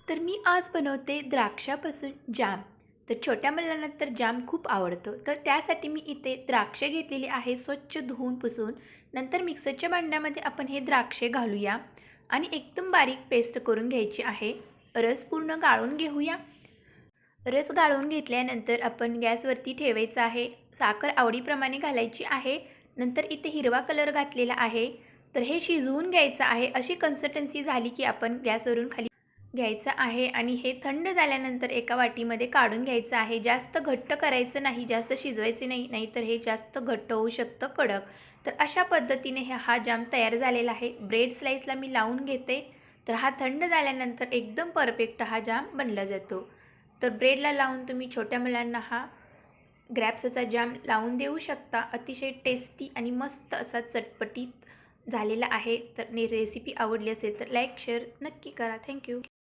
तर मी आज बनवते द्राक्षापासून जाम. तर छोट्या मुलांना तर जाम खूप आवडतो. तर त्यासाठी मी इथे द्राक्षे घेतलेली आहे स्वच्छ धुवून पुसून. नंतर मिक्सरच्या भांड्यामध्ये आपण हे द्राक्षे घालूया आणि एकदम बारीक पेस्ट करून घ्यायची आहे. रस पूर्ण गाळून घेऊया. रस गाळून घेतल्यानंतर आपण गॅसवरती ठेवायचं आहे. साखर आवडीप्रमाणे घालायची आहे. नंतर इथे हिरवा कलर घातलेला आहे. तर हे शिजवून घ्यायचं आहे. अशी कन्सिस्टन्सी झाली की आपण गॅसवरून खाली घ्यायचं आहे आणि हे थंड झाल्यानंतर एका वाटीमध्ये काढून घ्यायचं आहे. जास्त घट्ट करायचं नाही, जास्त शिजवायचे नाही, नाहीतर हे जास्त घट्ट होऊ शकतं, कडक. तर अशा पद्धतीने हा जाम तयार झालेला आहे. ब्रेड स्लाईसला मी लावून घेते. तर हा थंड झाल्यानंतर एकदम परफेक्ट हा जाम बनला जातो. तर ब्रेडला लावून तुम्ही छोट्या मुलांना हा ग्रॅप्सचा जाम लावून देऊ शकता. अतिशय टेस्टी आणि मस्त असा चटपटीत झालेला आहे. तर रेसिपी आवडली असेल तर लाईक शेअर नक्की करा. थँक्यू.